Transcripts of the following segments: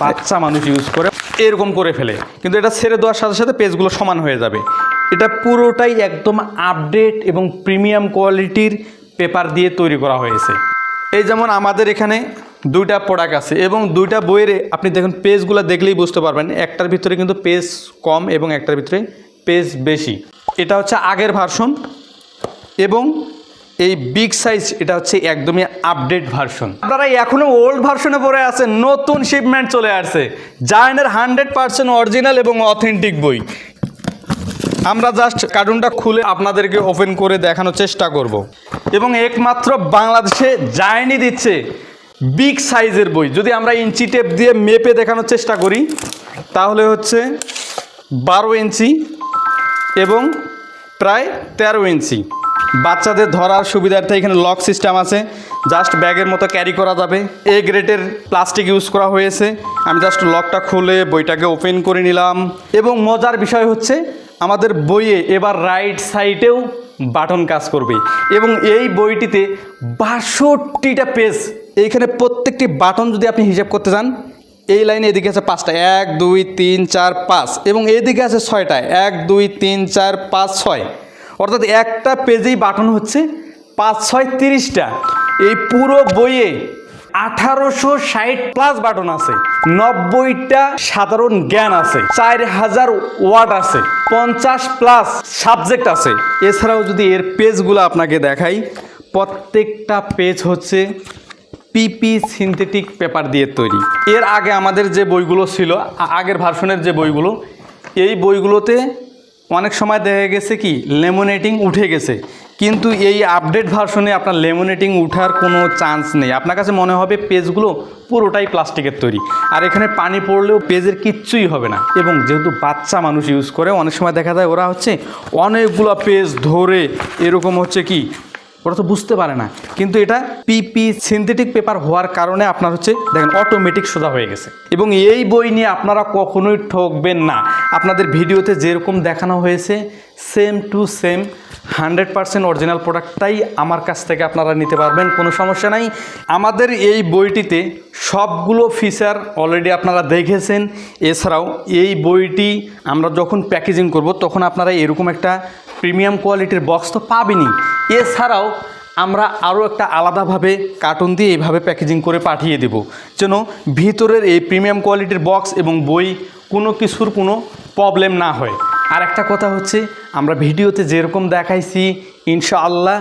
বাচ্চা মানুষ ইউজ করে এরকম করে ফেলে, কিন্তু এটা ছেড়ে দেওয়ার সাথে সাথে পেজগুলো সমান হয়ে যাবে। এটা পুরোটাই একদম আপডেট এবং প্রিমিয়াম কোয়ালিটির পেপার দিয়ে তৈরি করা হয়েছে। এই যেমন আমাদের এখানে দুইটা প্রোডাক্ট আছে এবং দুইটা বইয়ের আপনি দেখুন পেজগুলো দেখলেই বুঝতে পারবেন, একটার ভিতরে কিন্তু পেজ কম এবং একটার ভিতরে পেজ বেশি। এটা হচ্ছে আগের ভার্সন এবং এই বিগ সাইজ এটা হচ্ছে একদমই আপডেট ভার্সন। আপনারা এখনও ওল্ড ভার্সনে পড়ে আছেন, নতুন শিপমেন্ট চলে আসছে জায়ান্টের 100% অরিজিনাল এবং অথেন্টিক বই। আমরা জাস্ট কার্টুনটা খুলে আপনাদেরকে ওপেন করে দেখানোর চেষ্টা করব এবং একমাত্র বাংলাদেশে জায়ান্টই দিচ্ছে বিগ সাইজের বই। যদি আমরা ইঞ্চি টেপ দিয়ে মেপে দেখানোর চেষ্টা করি তাহলে হচ্ছে 12 ইঞ্চি এবং প্রায় 13 ইঞ্চি। বাচ্চাদের ধরার সুবিধার্থে এখানে লক সিস্টেম আছে, জাস্ট ব্যাগের মতো ক্যারি করা যাবে। এ গ্রেডের প্লাস্টিক ইউজ করা হয়েছে। আমি জাস্ট লকটা খুলে বইটাকে ওপেন করে নিলাম এবং মজার বিষয় হচ্ছে আমাদের বইয়ে এবার রাইট সাইডেও বাটন কাজ করবে এবং এই বইটিতে 62টা পেজ। এইখানে প্রত্যেকটি বাটন যদি আপনি হিসাব করতে যান, এই লাইনে এদিকে আছে 5টা, 1 2 3 4 5 এবং এদিকে আছে 6টা, 1 2 3 4 5 6, অর্থাৎ একটা পেজেই বাটন হচ্ছে 5 6 30টা। এই পুরো বইয়ে 1860 প্লাস বাটন আছে, 90টা সাধারণ জ্ঞান আছে, 4000 ওয়ার্ড আছে, 50 প্লাস সাবজেক্ট আছে। এছাড়াও যদি এর পেজগুলো আপনাকে দেখাই, প্রত্যেকটা পেজ হচ্ছে পিপি সিনথেটিক পেপার দিয়ে তৈরি। এর আগে আমাদের যে বইগুলো ছিল, আগের ভার্সনের যে বইগুলো, এই বইগুলোতে অনেক সময় দেখা গেছে কি লেমিনেটিং উঠে গেছে, কিন্তু এই আপডেট ভার্সনে আপনার লেমিনেটিং উঠার কোনো চান্স নেই। আপনার কাছে মনে হবে পেজগুলো পুরোটাই প্লাস্টিকের তৈরি, আর এখানে পানি পড়লেও পেজের কিচ্ছুই হবে না। এবং যেহেতু বাচ্চা মানুষ ইউজ করে, অনেক সময় দেখা যায় ওরা হচ্ছে অনেকগুলো পেজ ধরে এরকম হচ্ছে কি ওরা তো বুঝতে পারে না, কিন্তু এটা পিপি সিনথেটিক পেপার হওয়ার কারণে আপনার হচ্ছে দেখেন অটোমেটিক সোজা হয়ে গেছে। এবং এই বই নিয়ে আপনারা কখনোই ঠকবেন না। আপনাদের ভিডিওতে যেরকম দেখানো হয়েছে সেম টু সেম 100% অরিজিনাল প্রোডাক্টটাই আমার কাছ থেকে আপনারা নিতে পারবেন, কোনো সমস্যা নাই। আমাদের এই বইটিতে সবগুলো ফিচার অলরেডি আপনারা দেখেছেন। এছাড়াও এই বইটি আমরা যখন প্যাকেজিং করব তখন আপনারা এরকম একটা প্রিমিয়াম কোয়ালিটির বক্স তো পাবেনই। এছাড়াও আমরা আরও একটা আলাদাভাবে কার্টুন দিয়ে এইভাবে প্যাকেজিং করে পাঠিয়ে দেব, যেন ভিতরের এই প্রিমিয়াম কোয়ালিটির বক্স এবং বই কোনো কিছুর কোনো প্রবলেম না হয়। আর একটা কথা হচ্ছে, আমরা ভিডিওতে যেরকম দেখাইছি ইনশাআল্লাহ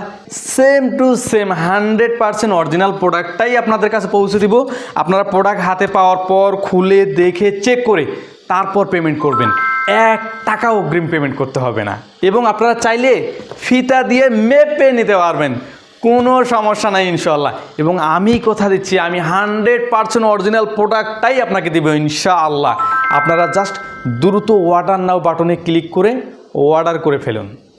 সেম টু সেম 100% অরিজিনাল প্রোডাক্টটাই আপনাদের কাছে পৌঁছে দিব। আপনারা প্রোডাক্ট হাতে পাওয়ার পর খুলে দেখে চেক করে তারপর পেমেন্ট করবেন, 1 টাকাও অগ্রিম পেমেন্ট করতে হবে না। এবং আপনারা চাইলে ফিতা দিয়ে মেপে নিতে পারবেন, কোনো সমস্যা নাই ইনশাআল্লাহ। এবং আমি কথা দিচ্ছি, আমি 100% অরিজিনাল প্রোডাক্টটাই আপনাকে দেব ইনশাআল্লাহ। আপনারা জাস্ট দ্রুত অর্ডার নাও বাটনে ক্লিক করে অর্ডার করে ফেলুন।